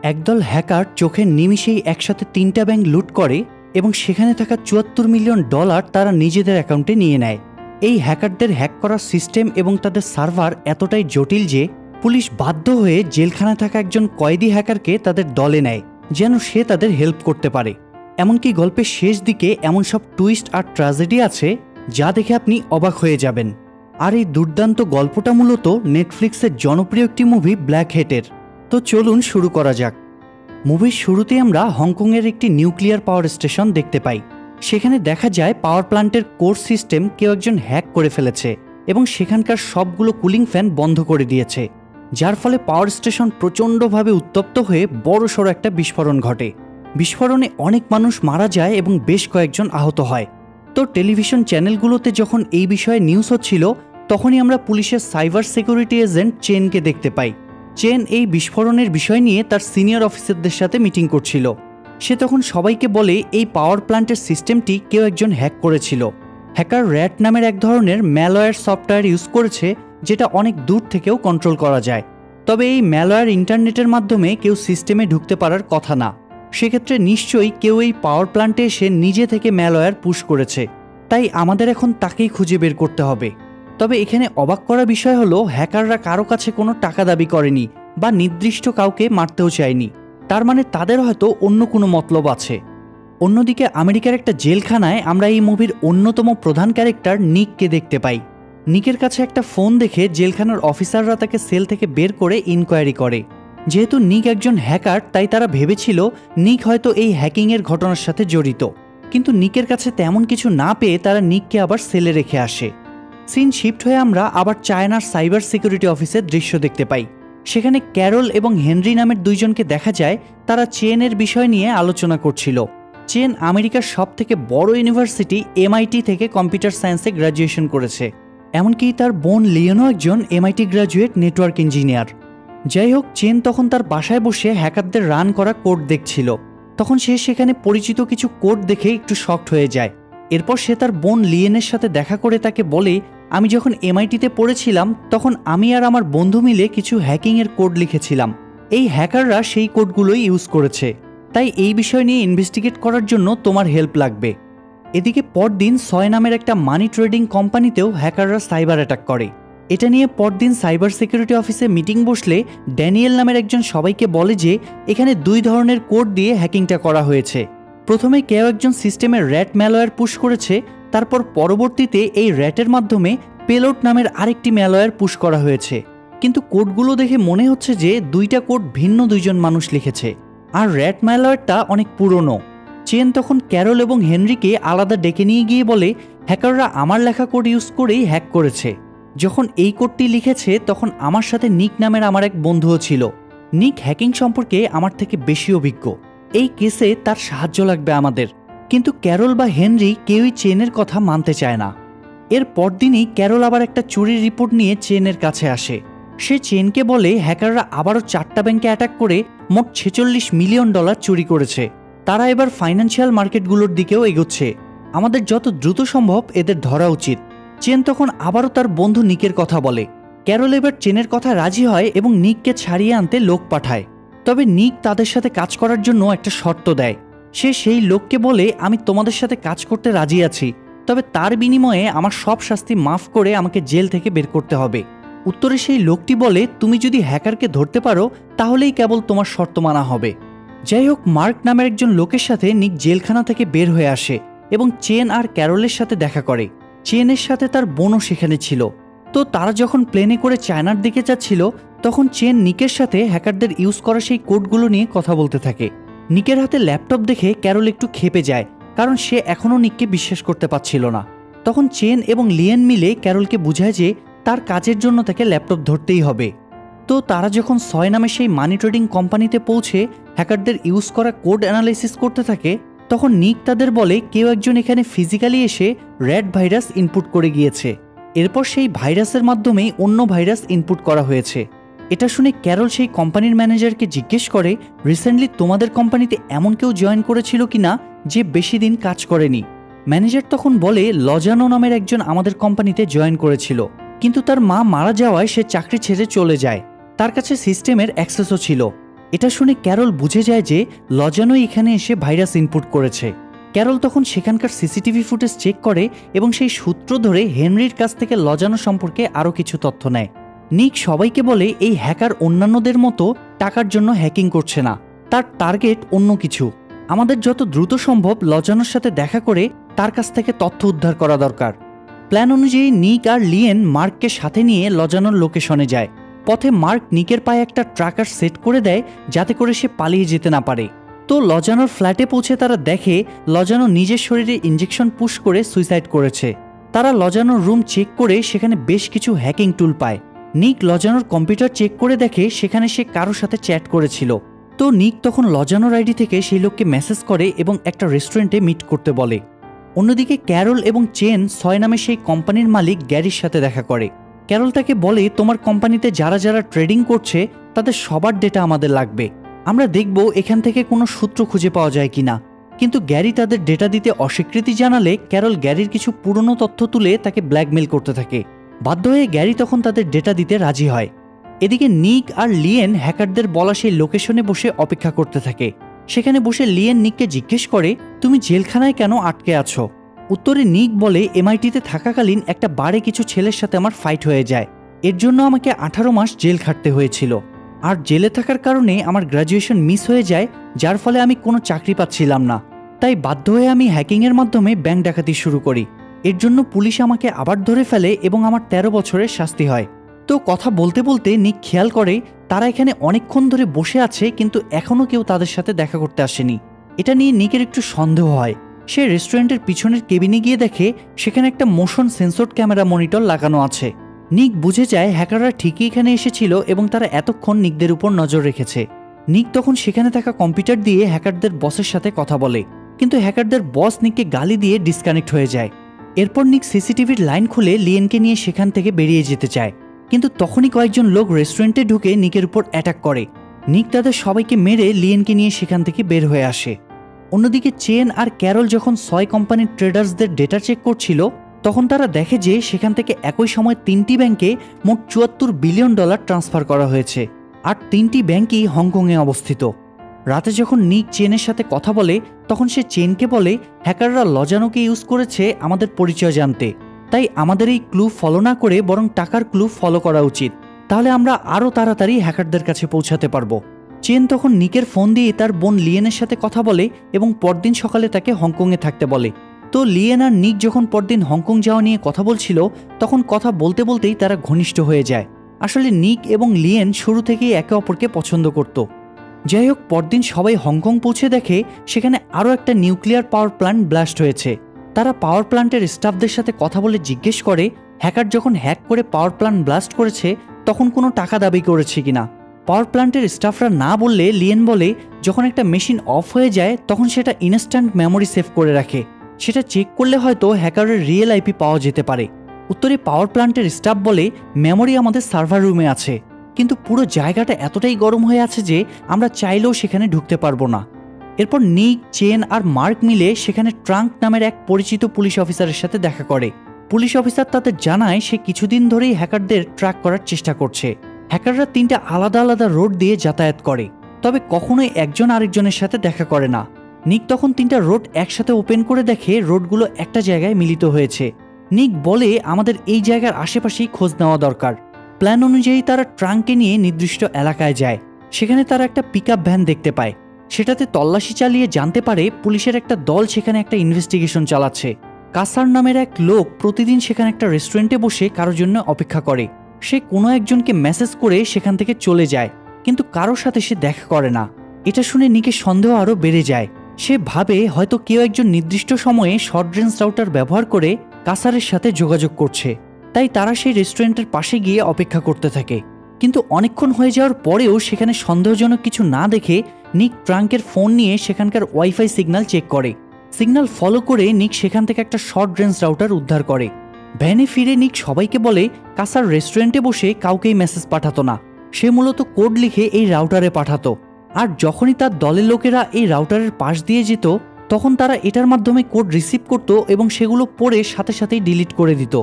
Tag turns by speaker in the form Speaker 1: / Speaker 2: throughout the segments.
Speaker 1: একদল হ্যাকার চোখের নিমিষেই একসাথে 3টা ব্যাংক লুট করে এবং সেখানে থাকা $74 মিলিয়ন তারা নিজেদের অ্যাকাউন্টে নিয়ে নেয়। এই হ্যাকারদের হ্যাক করার সিস্টেম এবং তাদের সার্ভার এতটাই জটিল যে পুলিশ বাধ্য হয়ে জেলখানায় থাকা একজন কয়েদি হ্যাকারকে তাদের দলে নেয় যেন সে তাদের হেল্প করতে পারে। এমনকি গল্পের শেষ দিকে এমন সব টুইস্ট আর ট্র্যাজেডি আছে যা দেখে আপনি অবাক হয়ে যাবেন। আর এই দুর্দান্ত গল্পটা মূলত নেটফ্লিক্সের জনপ্রিয় একটি মুভি ব্ল্যাক হেটের। তো চলুন শুরু করা যাক। মুভির শুরুতে আমরা হংকংয়ের একটি নিউক্লিয়ার পাওয়ার স্টেশন দেখতে পাই। সেখানে দেখা যায় পাওয়ার প্ল্যান্টের কোর সিস্টেম কেউ একজন হ্যাক করে ফেলেছে এবং সেখানকার সবগুলো কুলিং ফ্যান বন্ধ করে দিয়েছে, যার ফলে পাওয়ার স্টেশন প্রচণ্ডভাবে উত্তপ্ত হয়ে বড়সড় একটা বিস্ফোরণ ঘটে। বিস্ফোরণে অনেক মানুষ মারা যায় এবং বেশ কয়েকজন আহত হয়। তো টেলিভিশন চ্যানেলগুলোতে যখন এই বিষয়ে নিউজ হচ্ছিল তখনই আমরা পুলিশের সাইবার সিকিউরিটি এজেন্ট চেনকে দেখতে পাই। চেন এই বিস্ফোরণের বিষয় নিয়ে তার সিনিয়র অফিসারদের সাথে মিটিং করছিল। সে তখন সবাইকে বলে এই পাওয়ার প্ল্যান্টের সিস্টেমটি কেউ একজন হ্যাক করেছিল। হ্যাকার র্যাট নামের এক ধরনের ম্যালওয়্যার সফটওয়্যার ইউজ করেছে যেটা অনেক দূর থেকেও কন্ট্রোল করা যায়। তবে এই ম্যালওয়্যার ইন্টারনেটের মাধ্যমে কেউ সিস্টেমে ঢুকতে পারার কথা না। সেক্ষেত্রে নিশ্চয়ই কেউ এই পাওয়ার প্ল্যান্টে এসে নিজে থেকে ম্যালওয়্যার পুশ করেছে। তাই আমাদের এখন তাকেই খুঁজে বের করতে হবে। তবে এখানে অবাক করা বিষয় হলো হ্যাকাররা কারো কাছে কোনো টাকা দাবি করেনি বা নির্দিষ্ট কাউকে মারতেও চায়নি। তার মানে তাদের হয়তো অন্য কোনো মতলব আছে। অন্যদিকে আমেরিকার একটা জেলখানায় আমরা এই মুভির অন্যতম প্রধান ক্যারেক্টার নিককে দেখতে পাই। নিকের কাছে একটা ফোন দেখে জেলখানার অফিসাররা তাকে সেল থেকে বের করে ইনকোয়ারি করে। যেহেতু নিক একজন হ্যাকার তাই তারা ভেবেছিল নিক হয়তো এই হ্যাকিংয়ের ঘটনার সাথে জড়িত, কিন্তু নিকের কাছে তেমন কিছু না পেয়ে তারা নিককে আবার সেলে রেখে আসে। সিন শিফট হয়ে আমরা আবার চায়নার সাইবার সিকিউরিটি অফিসের দৃশ্য দেখতে পাই। সেখানে ক্যারল এবং হেনরি নামের দুইজনকে দেখা যায় তারা চেনের বিষয় নিয়ে আলোচনা করছিল। চেন আমেরিকার সবথেকে বড় ইউনিভার্সিটি MIT থেকে কম্পিউটার সায়েন্সে গ্র্যাজুয়েশন করেছে। এমনকি তার বোন লিওনও একজন MIT গ্র্যাজুয়েট নেটওয়ার্ক ইঞ্জিনিয়ার। যাই হোক, চেন তখন তার বাসায় বসে হ্যাকারদের রান করা কোড দেখছিল। তখন সে সেখানে পরিচিত কিছু কোড দেখে একটু শকড হয়ে যায়। এরপর সে তার বোন লিয়েনের সাথে দেখা করে তাকে বলে, আমি যখন MIT-তে পড়েছিলাম তখন আমি আর আমার বন্ধু মিলে কিছু হ্যাকিংয়ের কোড লিখেছিলাম। এই হ্যাকাররা সেই কোডগুলোই ইউজ করেছে, তাই এই বিষয় নিয়ে ইনভেস্টিগেট করার জন্য তোমার হেল্প লাগবে। এদিকে পরদিন 6 নামের একটা মানি ট্রেডিং কোম্পানিতেও হ্যাকাররা সাইবার অ্যাটাক করে। এটা নিয়ে পরদিন সাইবার সিকিউরিটি অফিসে মিটিং বসলে ড্যানিয়েল নামের একজন সবাইকে বলে যে এখানে 2 ধরনের কোড দিয়ে হ্যাকিংটা করা হয়েছে। প্রথমে কেউ একজন সিস্টেমে র্যাট ম্যালওয়্যার পুশ করেছে, তারপর পরবর্তীতে এই র্যাটের মাধ্যমে পেলোড নামের আরেকটি ম্যালওয়্যার পুশ করা হয়েছে। কিন্তু কোডগুলো দেখে মনে হচ্ছে যে 2টা কোড ভিন্ন 2জন মানুষ লিখেছে, আর র্যাট ম্যালওয়্যারটা অনেক পুরনো। চেন তখন ক্যারল এবং হেনরিকে আলাদা ডেকে নিয়ে গিয়ে বলে, হ্যাকাররা আমার লেখা কোড ইউজ করেই হ্যাক করেছে। যখন এই কোডটি লিখেছে তখন আমার সাথে নিক নামের আমার এক বন্ধুও ছিল। নিক হ্যাকিং সম্পর্কে আমার থেকে বেশি অভিজ্ঞ। এই কেসে তার সাহায্য লাগবে আমাদের। কিন্তু ক্যারল বা হেনরি কেউই চেনের কথা মানতে চায় না। এর পরদিনই ক্যারল আবার একটা চুরির রিপোর্ট নিয়ে চেনের কাছে আসে। সে চেনকে বলে হ্যাকাররা আবারও 4টা ব্যাংকে অ্যাটাক করে মোট $46 মিলিয়ন চুরি করেছে। তারা এবার ফাইন্যান্সিয়াল মার্কেটগুলোর দিকেও এগোচ্ছে। আমাদের যত দ্রুত সম্ভব এদের ধরা উচিত। চেন তখন আবারও তার বন্ধু নিকের কথা বলে। ক্যারল এবার চেনের কথা রাজি হয় এবং নিককে ছাড়িয়ে আনতে লোক পাঠায়। তবে নিক তাদের সাথে কাজ করার জন্য একটা শর্ত দেয়। সে সেই লোককে বলে, আমি তোমাদের সাথে কাজ করতে রাজি আছি, তবে তার বিনিময়ে আমার সব শাস্তি মাফ করে আমাকে জেল থেকে বের করতে হবে। উত্তরে সেই লোকটি বলে, তুমি যদি হ্যাকারকে ধরতে পারো তাহলেই কেবল তোমার শর্ত মানা হবে। যাই হোক, মার্ক নামের একজন লোকের সাথে নিক জেলখানা থেকে বের হয়ে আসে এবং চেন আর ক্যারলের সাথে দেখা করে। চেনের সাথে তার বোনও সেখানে ছিল। তো তারা যখন প্লেনে করে চায়নার দিকে যাচ্ছিল তখন চেন নিকের সাথে হ্যাকারদের ইউজ করা সেই কোডগুলো নিয়ে কথা বলতে থাকে। নিকের হাতে ল্যাপটপ দেখে ক্যারল একটু ক্ষেপে যায়, কারণ সে এখনও নিককে বিশ্বাস করতে পারছিল না। তখন চেন এবং লিয়েন মিলে ক্যারলকে বুঝায় যে তার কাজের জন্য তাকে ল্যাপটপ ধরতেই হবে। তো তারা যখন 6 নামে সেই মানি ট্রেডিং কোম্পানিতে পৌঁছে হ্যাকারদের ইউজ করা কোড অ্যানালাইসিস করতে থাকে, তখন নিক তাদের বলে কেউ একজন এখানে ফিজিক্যালি এসে র্যাট ভাইরাস ইনপুট করে গিয়েছে। এরপর সেই ভাইরাসের মাধ্যমেই অন্য ভাইরাস ইনপুট করা হয়েছে। এটা শুনে ক্যারল সেই কোম্পানির ম্যানেজারকে জিজ্ঞেস করে, রিসেন্টলি তোমাদের কোম্পানিতে এমন কেউ জয়েন করেছিল কিনা যে বেশি দিন কাজ করেনি? ম্যানেজার তখন বলে, লজানো নামের একজন আমাদের কোম্পানিতে জয়েন করেছিল, কিন্তু তার মা মারা যাওয়ায় সে চাকরি ছেড়ে চলে যায়। তার কাছে সিস্টেমের অ্যাক্সেসও ছিল। এটা শুনে ক্যারল বুঝে যায় যে লজানো এখানে এসে ভাইরাস ইনপুট করেছে। ক্যারল তখন সেখানকার সিসিটিভি ফুটেজ চেক করে এবং সেই সূত্র ধরে হেনরির কাছ থেকে লজানো সম্পর্কে আরও কিছু তথ্য নেয়। নিক সবাইকে বলে এই হ্যাকার অন্যান্যদের মতো টাকার জন্য হ্যাকিং করছে না, তার টার্গেট অন্য কিছু। আমাদের যত দ্রুত সম্ভব লজানোর সাথে দেখা করে তার কাছ থেকে তথ্য উদ্ধার করা দরকার। প্ল্যান অনুযায়ী নিক আর লিয়েন মার্ককে সাথে নিয়ে লজানোর লোকেশনে যায়। পথে মার্ক নিকের পায়ে একটা ট্র্যাকার সেট করে দেয় যাতে করে সে পালিয়ে যেতে না পারে। তো লজানোর ফ্ল্যাটে পৌঁছে তারা দেখে লজানো নিজের শরীরে ইঞ্জেকশন পুশ করে সুইসাইড করেছে। তারা লজানোর রুম চেক করে সেখানে বেশ কিছু হ্যাকিং টুল পায়। নিক লজানোর কম্পিউটার চেক করে দেখে সেখানে সে কারোর সাথে চ্যাট করেছিল। তো নিক তখন লজানোর আইডি থেকে সেই লোককে মেসেজ করে এবং একটা রেস্টুরেন্টে মিট করতে বলে। অন্যদিকে ক্যারল এবং চেন 6 নামে সেই কোম্পানির মালিক গ্যারির সাথে দেখা করে। ক্যারল তাকে বলে, তোমার কোম্পানিতে যারা যারা ট্রেডিং করছে তাদের সবার ডেটা আমাদের লাগবে, আমরা দেখব এখান থেকে কোনো সূত্র খুঁজে পাওয়া যায় কিনা। কিন্তু গ্যারি তাদের ডেটা দিতে অস্বীকৃতি জানালে ক্যারল গ্যারির কিছু পুরনো তথ্য তুলে তাকে ব্ল্যাকমেল করতে থাকে। বাধ্য হয়ে গ্যারি তখন তাদের ডেটা দিতে রাজি হয়। এদিকে নিক আর লিয়েন হ্যাকারদের বলা সেই লোকেশনে বসে অপেক্ষা করতে থাকে। সেখানে বসে লিয়েন নিককে জিজ্ঞেস করে, তুমি জেলখানায় কেন আটকে আছো? উত্তরে নিক বলে, এমআইটিতে থাকাকালীন একটা বারে কিছু ছেলের সাথে আমার ফাইট হয়ে যায়, এর জন্য আমাকে 18 মাস জেল খাটতে হয়েছিল। আর জেলে থাকার কারণে আমার গ্র্যাজুয়েশন মিস হয়ে যায়, যার ফলে আমি কোনো চাকরি পাচ্ছিলাম না। তাই বাধ্য হয়ে আমি হ্যাকিংয়ের মাধ্যমে ব্যাংক ডাকাতি শুরু করি। এর জন্য পুলিশ আমাকে আবার ধরে ফেলে এবং আমার 13 বছরের শাস্তি হয়। তো কথা বলতে বলতে নিক খেয়াল করে তারা এখানে অনেকক্ষণ ধরে বসে আছে, কিন্তু এখনও কেউ তাদের সাথে দেখা করতে আসেনি। এটা নিয়ে নিকের একটু সন্দেহ হয়। সে রেস্টুরেন্টের পিছনের কেবিনে গিয়ে দেখে সেখানে একটা মোশন সেন্সর ক্যামেরা মনিটর লাগানো আছে। নিক বুঝে যায় হ্যাকাররা ঠিকই এখানে এসেছিল এবং তারা এতক্ষণ নিকদের উপর নজর রেখেছে। নিক তখন সেখানে থাকা কম্পিউটার দিয়ে হ্যাকারদের বসের সাথে কথা বলে, কিন্তু হ্যাকারদের বস নিককে গালি দিয়ে ডিসকানেক্ট হয়ে যায়। এরপর নিক সিসিটিভির লাইন খুলে লিয়েনকে নিয়ে সেখান থেকে বেরিয়ে যেতে চায়, কিন্তু তখনই কয়েকজন লোক রেস্টুরেন্টে ঢুকে নিকের উপর অ্যাটাক করে। নিক তাদের সবাইকে মেরে লিয়েনকে নিয়ে সেখান থেকে বের হয়ে আসে। অন্যদিকে চেন আর ক্যারল যখন 6 কোম্পানির ট্রেডার্সদের ডেটা চেক করছিল, তখন তারা দেখে যে সেখান থেকে একই সময় 3টি ব্যাংকে মোট $74 বিলিয়ন ট্রান্সফার করা হয়েছে, আর 3টি ব্যাংকই হংকংয়ে অবস্থিত। রাতে যখন নিক চেনের সাথে কথা বলে, তখন সে চেনকে বলে, হ্যাকাররা লজানোকে ইউজ করেছে আমাদের পরিচয় জানতে, তাই আমাদের এই ক্লু ফলো না করে বরং টাকার ক্লু ফলো করা উচিত, তাহলে আমরা আরও তাড়াতাড়ি হ্যাকারদের কাছে পৌঁছাতে পারবো। চেন তখন নিকের ফোন দিয়ে তার বোন লিয়েনের সাথে কথা বলে এবং পরদিন সকালে তাকে হংকংয়ে থাকতে বলে। তো লিয়েন আর নিক যখন পরদিন হংকং যাওয়া নিয়ে কথা বলছিল, তখন কথা বলতে বলতেই তারা ঘনিষ্ঠ হয়ে যায়। আসলে নিক এবং লিয়েন শুরু থেকেই একে অপরকে পছন্দ করত। যাই হোক, পরদিন সবাই হংকং পৌঁছে দেখে সেখানে আরও একটা নিউক্লিয়ার পাওয়ার প্ল্যান্ট ব্লাস্ট হয়েছে। তারা পাওয়ার প্ল্যান্টের স্টাফদের সাথে কথা বলে জিজ্ঞেস করে, হ্যাকার যখন হ্যাক করে পাওয়ার প্ল্যান্ট ব্লাস্ট করেছে তখন কোনো টাকা দাবি করেছে কিনা। পাওয়ার প্ল্যান্টের স্টাফরা না বললে লিয়েন বলে, যখন একটা মেশিন অফ হয়ে যায় তখন সেটা ইনস্ট্যান্ট মেমোরি সেভ করে রাখে, সেটা চেক করলে হয়তো হ্যাকারের রিয়েল আইপি পাওয়া যেতে পারে। উত্তরে পাওয়ার প্ল্যান্টের স্টাফ বলে, মেমোরি আমাদের সার্ভার রুমে আছে, কিন্তু পুরো জায়গাটা এতটাই গরম হয়ে আছে যে আমরা চাইলেও সেখানে ঢুকতে পারবো না। এরপর নিক, চেন আর মার্ক মিলে সেখানে ট্রাঙ্ক নামের এক পরিচিত পুলিশ অফিসারের সাথে দেখা করে। পুলিশ অফিসার তাদের জানায় সে কিছুদিন ধরেই হ্যাকারদের ট্র্যাক করার চেষ্টা করছে। হ্যাকাররা 3টা আলাদা আলাদা রোড দিয়ে যাতায়াত করে, তবে কখনোই একজন আরেকজনের সাথে দেখা করে না। নিক তখন 3টা রোড একসাথে ওপেন করে দেখে রোডগুলো একটা জায়গায় মিলিত হয়েছে। নিক বলে, আমাদের এই জায়গার আশেপাশেই খোঁজ নেওয়া দরকার। প্ল্যান অনুযায়ী তারা ট্রাঙ্ককে নিয়ে নির্দিষ্ট এলাকায় যায়। সেখানে তারা একটা পিকআপ ভ্যান দেখতে পায়। সেটাতে তল্লাশি চালিয়ে জানতে পারে পুলিশের একটা দল সেখানে একটা ইনভেস্টিগেশন চালাচ্ছে। কাসার নামের এক লোক প্রতিদিন সেখানে একটা রেস্টুরেন্টে বসে কারোর জন্য অপেক্ষা করে। সে কোনো একজনকে মেসেজ করে সেখান থেকে চলে যায়, কিন্তু কারোর সাথে সে দেখা করে না। এটা শুনে নিকের সন্দেহ আরও বেড়ে যায়। সে ভাবে হয়তো কেউ একজন নির্দিষ্ট সময়ে শর্ট রেঞ্জ রাউটার ব্যবহার করে কাসারের সাথে যোগাযোগ করছে। তাই তারা সেই রেস্টুরেন্টের পাশে গিয়ে অপেক্ষা করতে থাকে, কিন্তু অনেকক্ষণ হয়ে যাওয়ার পরেও সেখানে সন্দেহজনক কিছু না দেখে নিক ট্রাঙ্কের ফোন নিয়ে সেখানকার ওয়াইফাই সিগন্যাল চেক করে। সিগন্যাল ফলো করে নিক সেখান থেকে একটা শর্ট রেঞ্জ রাউটার উদ্ধার করে। ভ্যানে ফিরে নিক সবাইকে বলে কাসার রেস্টুরেন্টে বসে কাউকেই মেসেজ পাঠাতো না, সে মূলত কোড লিখে এই রাউটারে পাঠাতো। আর যখনই তার দলের লোকেরা এই রাউটারের পাশ দিয়ে যেত তখন তারা এটার মাধ্যমে কোড রিসিভ করত এবং সেগুলো পড়ে সাথে সাথেই ডিলিট করে দিত।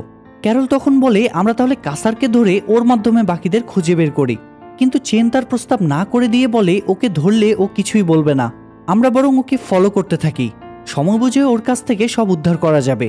Speaker 1: ক্যারল তখন বলে, আমরা তাহলে কাসারকে ধরে ওর মাধ্যমে বাকিদের খুঁজে বের করি। কিন্তু চেন তার প্রস্তাব না করে দিয়ে বলে ওকে ধরলে ও কিছুই বলবে না, আমরা বরং ওকে ফলো করতে থাকি, সময় বুঝে ওর কাছ থেকে সব উদ্ধার করা যাবে।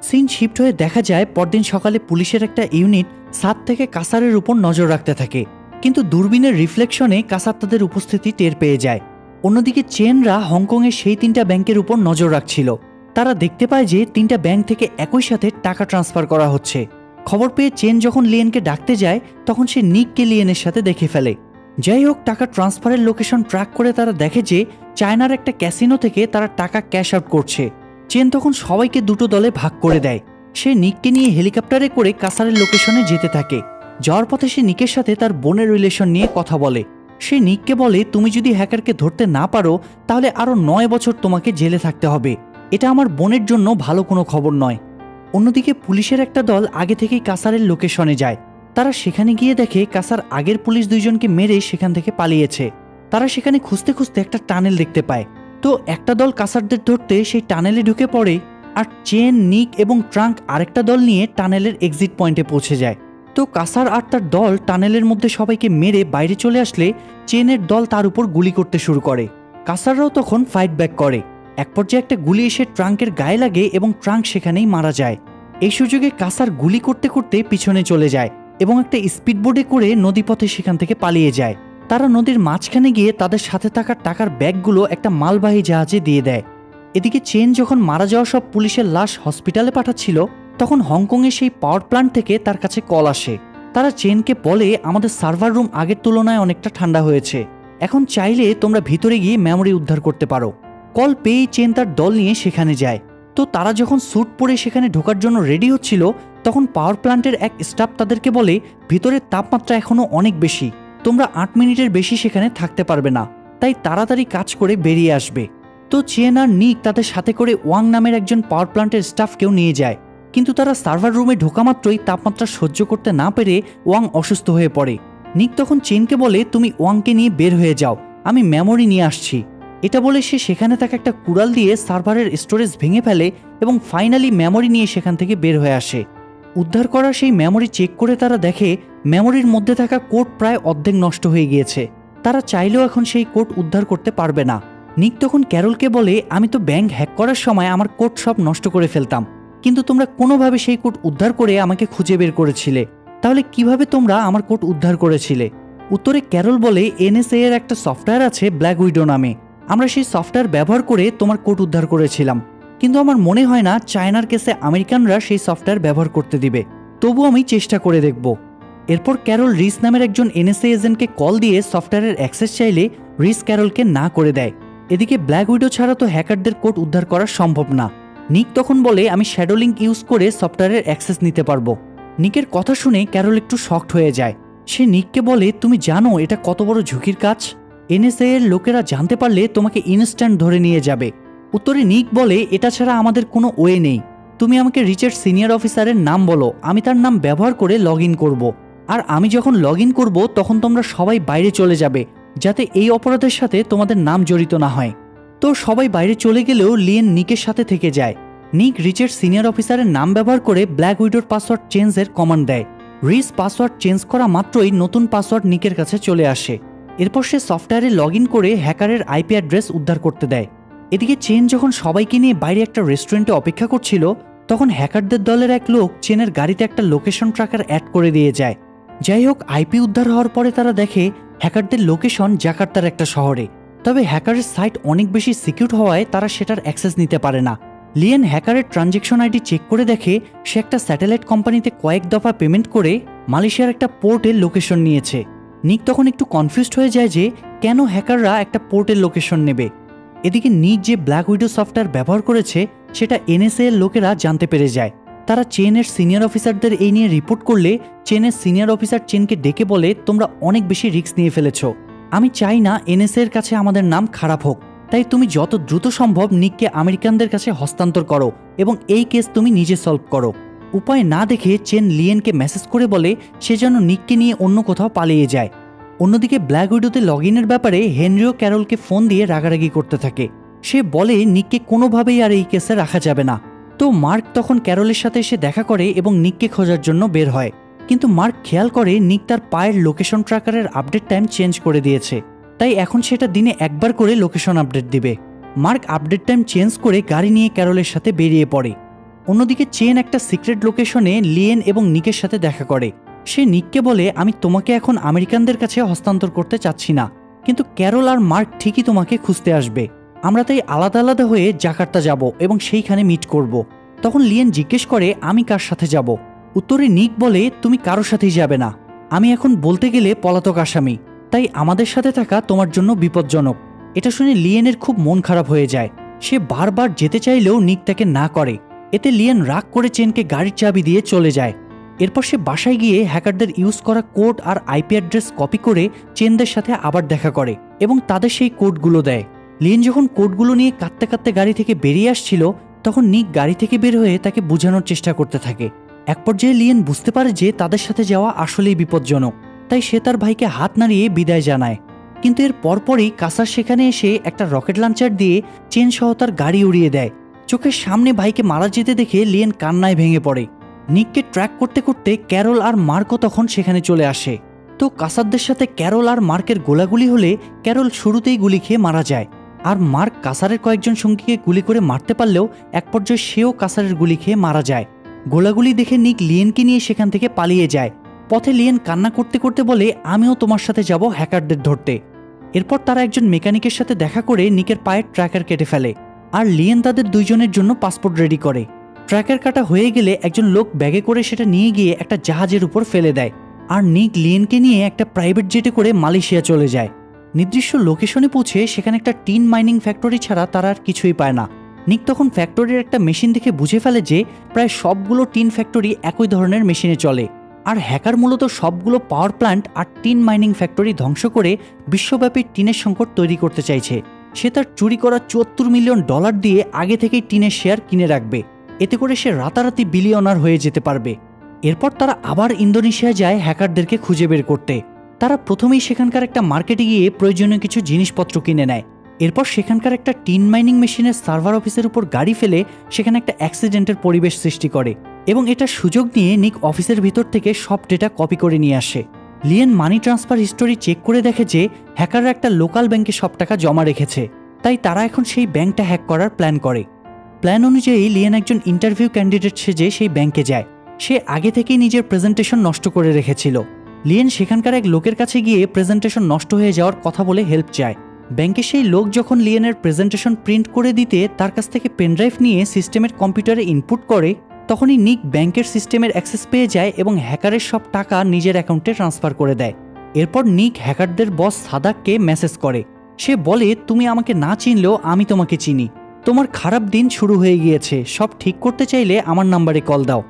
Speaker 1: সিন শিফট হয়ে দেখা যায় পরদিন সকালে পুলিশের একটা ইউনিট ছাদ থেকে কাসারের উপর নজর রাখতে থাকে, কিন্তু দূরবীনের রিফ্লেকশনে কাসার তাদের উপস্থিতি টের পেয়ে যায়। অন্যদিকে চেনরা হংকংয়ের সেই 3টা ব্যাংকের উপর নজর রাখছিল। তারা দেখতে পায় যে 3টা ব্যাংক থেকে একই সাথে টাকা ট্রান্সফার করা হচ্ছে। খবর পেয়ে চেন যখন লিয়েনকে ডাকতে যায় তখন সে নিককে লিয়েনের সাথে দেখে ফেলে। যাই হোক, টাকা ট্রান্সফারের লোকেশন ট্র্যাক করে তারা দেখে যে চায়নার একটা ক্যাসিনো থেকে তারা টাকা ক্যাশ আউট করছে। চেন তখন সবাইকে 2টো দলে ভাগ করে দেয়। সে নিককে নিয়ে হেলিকপ্টারে করে কাসারের লোকেশনে যেতে থাকে। যাওয়ার পথে সে নিকের সাথে তার বোনের রিলেশন নিয়ে কথা বলে। সে নিককে বলে, তুমি যদি হ্যাকারকে ধরতে না পারো তাহলে আরও 9 বছর তোমাকে জেলে থাকতে হবে। এটা আমার বোনের জন্য ভালো কোনো খবর নয়। অন্যদিকে পুলিশের একটা দল আগে থেকেই কাসারের লোকেশনে যায়। তারা সেখানে গিয়ে দেখে কাসার আগের পুলিশ 2জনকে মেরে সেখান থেকে পালিয়েছে। তারা সেখানে খুঁজতে খুঁজতে একটা টানেল দেখতে পায়। তো একটা দল কাসারদের ধরতে সেই টানেলে ঢুকে পড়ে, আর চেন, নিক এবং ট্রাঙ্ক আরেকটা দল নিয়ে টানেলের এক্সিট পয়েন্টে পৌঁছে যায়। তো কাসার আর তার দল টানেলের মধ্যে সবাইকে মেরে বাইরে চলে আসলে চেনের দল তার উপর গুলি করতে শুরু করে। কাসাররাও তখন ফাইট ব্যাক করে। এক পর্যায়ে একটা গুলি এসে ট্রাঙ্কের গায়ে লাগে এবং ট্রাঙ্ক সেখানেই মারা যায়। এই সুযোগে কাসার গুলি করতে করতে পিছনে চলে যায় এবং একটা স্পিডবোটে করে নদীপথে সেখান থেকে পালিয়ে যায়। তারা নদীর মাঝখানে গিয়ে তাদের সাথে থাকা টাকার ব্যাগগুলো একটা মালবাহী জাহাজে দিয়ে দেয়। এদিকে চেন যখন মারা যাওয়া সব পুলিশের লাশ হসপিটালে পাঠাচ্ছিল তখন হংকংয়ের সেই পাওয়ার প্ল্যান্ট থেকে তার কাছে কল আসে। তারা চেনকে বলে, আমাদের সার্ভার রুম আগের তুলনায় অনেকটা ঠান্ডা হয়েছে, এখন চাইলে তোমরা ভিতরে গিয়ে মেমোরি উদ্ধার করতে পারো। কল পেয়েই চেন তার দল নিয়ে সেখানে যায়। তো তারা যখন স্যুট পরে সেখানে ঢোকার জন্য রেডি হচ্ছিল তখন পাওয়ার প্ল্যান্টের এক স্টাফ তাদেরকে বলে, ভিতরের তাপমাত্রা এখনও অনেক বেশি, তোমরা 8 মিনিটের বেশি সেখানে থাকতে পারবে না, তাই তাড়াতাড়ি কাজ করে বেরিয়ে আসবে। তো চেন আর নিক তাদের সাথে করে ওয়াং নামের একজন পাওয়ার প্ল্যান্টের স্টাফকেও নিয়ে যায়, কিন্তু তারা সার্ভার রুমে ঢোকা মাত্রই তাপমাত্রা সহ্য করতে না পেরে ওয়াং অসুস্থ হয়ে পড়ে। নিক তখন চেনকে বলে, তুমি ওয়াংকে নিয়ে বের হয়ে যাও, আমি মেমোরি নিয়ে আসছি। এটা বলে সে সেখানে থাকা একটা কুড়াল দিয়ে সার্ভারের স্টোরেজ ভেঙে ফেলে এবং ফাইনালি মেমোরি নিয়ে সেখান থেকে বের হয়ে আসে। উদ্ধার করা সেই মেমোরি চেক করে তারা দেখে মেমোরির মধ্যে থাকা কোড প্রায় অর্ধেক নষ্ট হয়ে গিয়েছে। তারা চাইলেও এখন সেই কোড উদ্ধার করতে পারবে না। নিক তখন ক্যারলকে বলে, আমি তো ব্যাংক হ্যাক করার সময় আমার কোড সব নষ্ট করে ফেলতাম, কিন্তু তোমরা কোনোভাবে সেই কোড উদ্ধার করে আমাকে খুঁজে বের করেছিলে, তাহলে কিভাবে তোমরা আমার কোড উদ্ধার করেছিলে? উত্তরে ক্যারল বলে, এনএসএ এর একটা সফটওয়্যার আছে ব্ল্যাক উইডো নামে, আমরা সেই সফটওয়্যার ব্যবহার করে তোমার কোড উদ্ধার করেছিলাম, কিন্তু আমার মনে হয় না চায়নার কেসে আমেরিকানরা সেই সফটওয়্যার ব্যবহার করতে দিবে, তবু আমি চেষ্টা করে দেখব। এরপর ক্যারল রিস নামের একজন এনএসএ এজেন্টকে কল দিয়ে সফটওয়্যারের অ্যাক্সেস চাইলে রিস ক্যারলকে না করে দেয়। এদিকে ব্ল্যাক উইডো ছাড়া তো হ্যাকারদের কোড উদ্ধার করা সম্ভব না। নিক তখন বলে, আমি শ্যাডো লিঙ্ক ইউজ করে সফটওয়্যারের অ্যাক্সেস নিতে পারবো। নিকের কথা শুনে ক্যারল একটু শকড হয়ে যায়। সে নিককে বলে, তুমি জানো এটা কত বড় ঝুঁকির কাজ? এনএসএ এর লোকেরা জানতে পারলে তোমাকে ইনস্ট্যান্ট ধরে নিয়ে যাবে। উত্তরে নিক বলে, এটা ছাড়া আমাদের কোনো ওয়ে নেই, তুমি আমাকে রিচের সিনিয়র অফিসারের নাম বলো, আমি তার নাম ব্যবহার করে লগ ইন করবো, আর আমি যখন লগ ইন করবো তখন তোমরা সবাই বাইরে চলে যাবে যাতে এই অপরাধের সাথে তোমাদের নাম জড়িত না হয়। তো সবাই বাইরে চলে গেলেও লিয়েন নিকের সাথে থেকে যায়। নিক রিচের সিনিয়র অফিসারের নাম ব্যবহার করে ব্ল্যাক উইডোর পাসওয়ার্ড চেঞ্জের কমান্ড দেয়। রিচ পাসওয়ার্ড চেঞ্জ করা মাত্রই নতুন পাসওয়ার্ড নিকের কাছে চলে আসে। এরপর সে সফটওয়্যারে লগ ইন করে হ্যাকারের আইপি অ্যাড্রেস উদ্ধার করতে দেয়। এদিকে চেন যখন সবাইকে নিয়ে বাইরে একটা রেস্টুরেন্টে অপেক্ষা করছিল তখন হ্যাকারদের দলের এক লোক চেনের গাড়িতে একটা লোকেশন ট্র্যাকার অ্যাড করে দিয়ে যায়। যাই হোক, আইপি উদ্ধার হওয়ার পরে তারা দেখে হ্যাকারদের লোকেশন জাকার্তার একটা শহরে, তবে হ্যাকারের সাইট অনেক বেশি সিকিউর হওয়ায় তারা সেটার অ্যাক্সেস নিতে পারে না। লিয়েন হ্যাকারের ট্রানজ্যাকশন আইডি চেক করে দেখে সে একটা স্যাটেলাইট কোম্পানিতে কয়েক দফা পেমেন্ট করে মালয়েশিয়ার একটা পোর্টের লোকেশন নিয়েছে। নিক তখন একটু কনফিউজড হয়ে যায় যে কেন হ্যাকাররা একটা পোর্টের লোকেশন নেবে। এদিকে নিক যে ব্ল্যাক উইডো সফটওয়্যার ব্যবহার করেছে সেটা এনএসএ এর লোকেরা জানতে পেরে যায়। তারা চেনের সিনিয়র অফিসারদের এই নিয়ে রিপোর্ট করলে চেনের সিনিয়র অফিসার চেনকে ডেকে বলে, তোমরা অনেক বেশি রিস্ক নিয়ে ফেলেছ, আমি চাই না এনএসএ এর কাছে আমাদের নাম খারাপ হোক, তাই তুমি যত দ্রুত সম্ভব নিককে আমেরিকানদের কাছে হস্তান্তর করো এবং এই কেস তুমি নিজে সলভ করো। উপায় না দেখে চেন লিয়েনকে মেসেজ করে বলে সে যেন নিককে নিয়ে অন্য কোথাও পালিয়ে যায়। অন্যদিকে ব্ল্যাক উইডোতে লগ ইনের ব্যাপারে হেনরিও ক্যারলকে ফোন দিয়ে রাগারাগি করতে থাকে। সে বলে নিককে কোনোভাবেই আর এই কেসে রাখা যাবে না। তো মার্ক তখন ক্যারলের সাথে এসে দেখা করে এবং নিককে খোঁজার জন্য বের হয়। কিন্তু মার্ক খেয়াল করে নিক তার পায়ের লোকেশন ট্র্যাকারের আপডেট টাইম চেঞ্জ করে দিয়েছে, তাই এখন সেটা দিনে একবার করে লোকেশন আপডেট দিবে। মার্ক আপডেট টাইম চেঞ্জ করে গাড়ি নিয়ে ক্যারলের সাথে বেরিয়ে পড়ে। অন্যদিকে চেন একটা সিক্রেট লোকেশনে লিয়েন এবং নিকের সাথে দেখা করে। সে নিককে বলে, আমি তোমাকে এখন আমেরিকানদের কাছে হস্তান্তর করতে চাচ্ছি না, কিন্তু ক্যারল আর মার্ক ঠিকই তোমাকে খুঁজতে আসবে। আমরা তাই আলাদা আলাদা হয়ে জাকার্তা যাব এবং সেইখানে মিট করব। তখন লিয়েন জিজ্ঞেস করে, আমি কার সাথে যাব? উত্তরে নিক বলে, তুমি কারোর সাথেই যাবে না। আমি এখন বলতে গেলে পলাতক আসামি, তাই আমাদের সাথে থাকা তোমার জন্য বিপজ্জনক। এটা শুনে লিয়েনের খুব মন খারাপ হয়ে যায়। সে বারবার যেতে চাইলেও নিক তাকে না করে। এতে লিয়েন রাগ করে চেনকে গাড়ির চাবি দিয়ে চলে যায়। এরপর সে বাসায় গিয়ে হ্যাকারদের ইউজ করা কোড আর আইপি অ্যাড্রেস কপি করে চেনদের সাথে আবার দেখা করে এবং তাদের সেই কোডগুলো দেয়। লিয়েন যখন কোডগুলো নিয়ে কাঁদতে কাঁদতে গাড়ি থেকে বেরিয়ে আসছিল, তখন নিক গাড়ি থেকে বের হয়ে তাকে বোঝানোর চেষ্টা করতে থাকে। এক পর্যায়ে লিয়েন বুঝতে পারে যে তাদের সাথে যাওয়া আসলেই বিপজ্জনক, তাই সে তার ভাইকে হাত নাড়িয়ে বিদায় জানায়। কিন্তু এর পরপরই কাসার সেখানে এসে একটা রকেট লঞ্চার দিয়ে চেন সহ তার গাড়ি উড়িয়ে দেয়। চোখের সামনে ভাইকে মারা যেতে দেখে লিয়েন কান্নায় ভেঙে পড়ে। নিককে ট্র্যাক করতে করতে ক্যারল আর মার্কও তখন সেখানে চলে আসে। তো কাসারদের সাথে ক্যারল আর মার্কের গোলাগুলি হলে ক্যারল শুরুতেই গুলি খেয়ে মারা যায়, আর মার্ক কাসারের কয়েকজন সঙ্গীকে গুলি করে মারতে পারলেও এক পর্যায়ে সেও কাসারের গুলি খেয়ে মারা যায়। গোলাগুলি দেখে নিক লিয়েনকে নিয়ে সেখান থেকে পালিয়ে যায়। পথে লিয়েন কান্না করতে করতে বলে, আমিও তোমার সাথে যাব হ্যাকারদের ধরতে। এরপর তারা একজন মেকানিকের সাথে দেখা করে নিকের পায়ের ট্র্যাকার কেটে ফেলে, আর লিয়েন তাদের দুইজনের জন্য পাসপোর্ট রেডি করে। ট্র্যাকার কাটা হয়ে গেলে একজন লোক ব্যাগে করে সেটা নিয়ে গিয়ে একটা জাহাজের উপর ফেলে দেয়, আর নিক লিয়েনকে নিয়ে একটা প্রাইভেট জেটে করে মালয়েশিয়া চলে যায়। নির্দিষ্ট লোকেশনে পৌঁছে সেখানে একটা টিন মাইনিং ফ্যাক্টরি ছাড়া তারা আর কিছুই পায় না। নিক তখন ফ্যাক্টরির একটা মেশিন দেখে বুঝে ফেলে যে প্রায় সবগুলো টিন ফ্যাক্টরি একই ধরনের মেশিনে চলে, আর হ্যাকার মূলত সবগুলো পাওয়ার প্ল্যান্ট আর টিন মাইনিং ফ্যাক্টরি ধ্বংস করে বিশ্বব্যাপী টিনের সংকট তৈরি করতে চাইছে। সে তার চুরি করা $74 মিলিয়ন দিয়ে আগে থেকেই টিনের শেয়ার কিনে রাখবে, এতে করে সে রাতারাতি বিলিয়নার হয়ে যেতে পারবে। এরপর তারা আবার ইন্দোনেশিয়া যায় হ্যাকারদেরকে খুঁজে বের করতে। তারা প্রথমেই সেখানকার একটা মার্কেটে গিয়ে প্রয়োজনীয় কিছু জিনিসপত্র কিনে নেয়। এরপর সেখানকার একটা টিন মাইনিং মেশিনের সার্ভার অফিসের উপর গাড়ি ফেলে সেখানে একটা অ্যাক্সিডেন্টের পরিবেশ সৃষ্টি করে, এবং এটার সুযোগ নিয়ে নিক অফিসের ভিতর থেকে সব ডেটা কপি করে নিয়ে আসে। Lien money transfer history check করে দেখে যে হ্যাকাররা একটা লোকাল ব্যাংকে সব টাকা জমা রেখেছে, তাই তারা এখন সেই ব্যাংকটা হ্যাক করার প্ল্যান করে। প্ল্যান অনুযায়ী লিয়েন একজন ইন্টারভিউ ক্যান্ডিডেট সেজে সেই ব্যাংকে যায়। সে আগে থেকেই নিজের প্রেজেন্টেশন নষ্ট করে রেখেছিল। লিয়েন সেখানকার এক লোকের কাছে গিয়ে প্রেজেন্টেশন নষ্ট হয়ে যাওয়ার কথা বলে হেল্প চায়। ব্যাংকে সেই লোক যখন লিয়েনের প্রেজেন্টেশন প্রিন্ট করে দিতে তার কাছ থেকে পেনড্রাইভ নিয়ে সিস্টেমের কম্পিউটারে ইনপুট করে, তখনই নিক ব্যাংকের সিস্টেমের অ্যাক্সেস পেয়ে যায় এবং হ্যাকারের সব টাকা নিজের অ্যাকাউন্টে ট্রান্সফার করে দেয়। এরপর নিক হ্যাকারদের বস সাদাককে মেসেজ করে। সে বলে, তুমি আমাকে না চিনলেও আমি তোমাকে চিনি। তোমার খারাপ দিন শুরু হয়ে গিয়েছে, সব ঠিক করতে চাইলে আমার নাম্বারে কল দাও।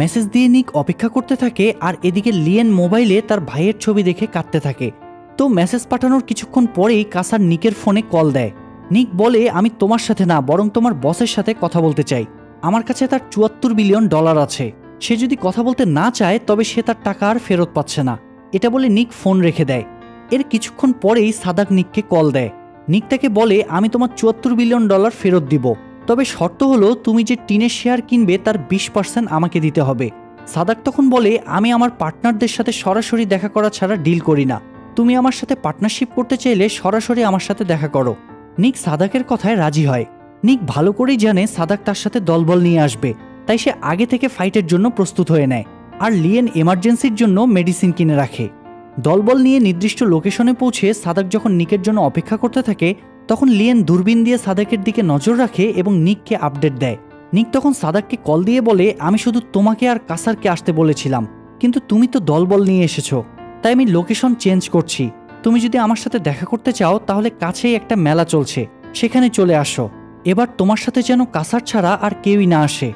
Speaker 1: মেসেজ দিয়ে নিক অপেক্ষা করতে থাকে, আর এদিকে লিয়েন মোবাইলে তার ভাইয়ের ছবি দেখে কাঁদতে থাকে। তো মেসেজ পাঠানোর কিছুক্ষণ পরেই কাসার নিকের ফোনে কল দেয়। নিক বলে, আমি তোমার সাথে না বরং তোমার বসের সাথে কথা বলতে চাই। আমার কাছে তার $74 বিলিয়ন আছে। সে যদি কথা বলতে না চায় তবে সে তার টাকা আর ফেরত পাচ্ছে না। এটা বলে নিক ফোন রেখে দেয়। এর কিছুক্ষণ পরেই সাদাক নিককে কল দেয়। নিক তাকে বলে, আমি তোমার $74 বিলিয়ন ফেরত দিব, তবে শর্ত হলো তুমি যে টিনের শেয়ার কিনবে তার 20% আমাকে দিতে হবে। সাদাক তখন বলে, আমি আমার পার্টনারদের সাথে সরাসরি দেখা করা ছাড়া ডিল করি না। তুমি আমার সাথে পার্টনারশিপ করতে চাইলে সরাসরি আমার সাথে দেখা করো। নিক সাদাকের কথায় রাজি হয়। নিক ভালো করেই জানে সাদাক তার সাথে দলবল নিয়ে আসবে, তাই সে আগে থেকে ফাইটের জন্য প্রস্তুত হয়ে নেয়, আর লিয়েন এমার্জেন্সির জন্য মেডিসিন কিনে রাখে। দলবল নিয়ে নির্দিষ্ট লোকেশনে পৌঁছে সাদাক যখন নিকের জন্য অপেক্ষা করতে থাকে, তখন লিয়েন দূরবীন দিয়ে সাদাকের দিকে নজর রাখে এবং নিককে আপডেট দেয়। নিক তখন সাদাককে কল দিয়ে বলে, আমি শুধু তোমাকে আর কাসারকে আসতে বলেছিলাম, কিন্তু তুমি তো দলবল নিয়ে এসেছো, তাই আমি লোকেশন চেঞ্জ করছি। তুমি যদি আমার সাথে দেখা করতে চাও তাহলে কাছেই একটা মেলা চলছে, সেখানে চলে আসো। এবার তোমার সাথে যেন কাসার ছাড়া আর কেউই না আসে।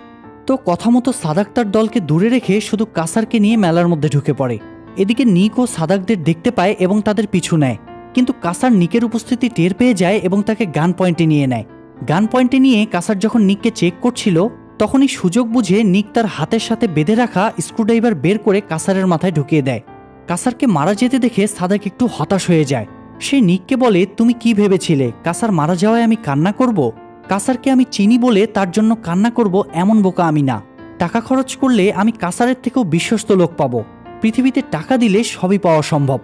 Speaker 1: তো কথা মতো সাদাক তার দলকে দূরে রেখে শুধু কাসারকে নিয়ে মেলার মধ্যে ঢুকে পড়ে। এদিকে নিক ও সাদাকদের দেখতে পায় এবং তাদের পিছু নেয়, কিন্তু কাসার নিকের উপস্থিতি টের পেয়ে যায় এবং তাকে গান পয়েন্টে নিয়ে নেয়। গান পয়েন্টে নিয়ে কাসার যখন নিককে চেক করছিল, তখনই সুযোগ বুঝে নিক তার হাতের সাথে বেঁধে রাখা স্ক্রুড্রাইভার বের করে কাসারের মাথায় ঢুকিয়ে দেয়। কাসারকে মারা যেতে দেখে সাদাক একটু হতাশ হয়ে যায়। সে নিককে বলে, তুমি কি ভেবেছিলে কাসার মারা যাওয়ায় আমি কান্না করব? কাসারকে আমি চিনি বলে তার জন্য কান্না করব এমন বোকা আমি না। টাকা খরচ করলে আমি কাসারের থেকেও বিশ্বস্ত লোক পাবো। পৃথিবীতে টাকা দিলে সবই পাওয়া সম্ভব।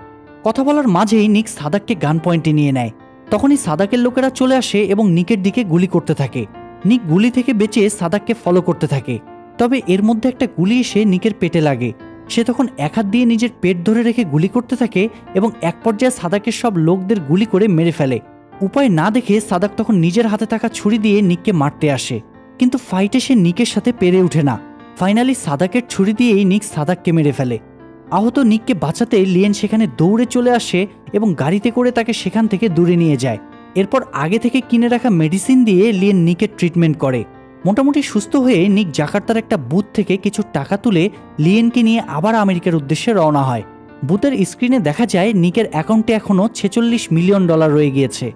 Speaker 1: কথা বলার মাঝেই নিক সাদাককে গান পয়েন্টে নিয়ে নেয়। তখনই সাদাকের লোকেরা চলে আসে এবং নিকের দিকে গুলি করতে থাকে। নিক গুলি থেকে বেঁচে সাদাককে ফলো করতে থাকে। তবে এর মধ্যে একটা গুলি এসে নিকের পেটে লাগে। সে তখন এক হাত দিয়ে নিজের পেট ধরে রেখে গুলি করতে থাকে এবং এক পর্যায়ে সাদাকের সব লোকদের গুলি করে মেরে ফেলে। উপায় না দেখে সাদাক তখন নিজের হাতে থাকা ছুরি দিয়ে নিককে মারতে আসে, কিন্তু ফাইটে সে নিকের সাথে পেরে ওঠে না। ফাইনালি সাদাকের ছুরি দিয়েই নিক সাদাককে মেরে ফেলে। আহত নিককে বাঁচাতে লিয়েন সেখানে দৌড়ে চলে আসে এবং গাড়িতে করে তাকে সেখান থেকে দূরে নিয়ে যায়। এরপর আগে থেকে কিনে রাখা মেডিসিন দিয়ে লিয়েন নিকের ট্রিটমেন্ট করে। মোটামুটি সুস্থ হয়ে নিক জাকার্তার একটা বুথ থেকে কিছু টাকা তুলে লিয়েনকে নিয়ে আবার আমেরিকার উদ্দেশ্যে রওনা হয়। বুথের স্ক্রিনে দেখা যায় নিকের অ্যাকাউন্টে এখনও $46 মিলিয়ন রয়ে গিয়েছে।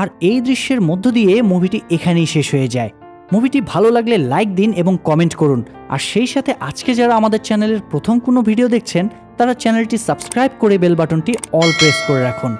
Speaker 1: আর এই দৃশ্যের মধ্য দিয়ে মুভিটি এখানেই শেষ হয়ে যায়। মুভিটি ভালো লাগলে লাইক দিন এবং কমেন্ট করুন। আর সেই সাথে আজকে যারা আমাদের চ্যানেলের প্রথম কোনো ভিডিও দেখছেন তারা চ্যানেলটি সাবস্ক্রাইব করে বেল বাটনটি অল প্রেস করে রাখুন।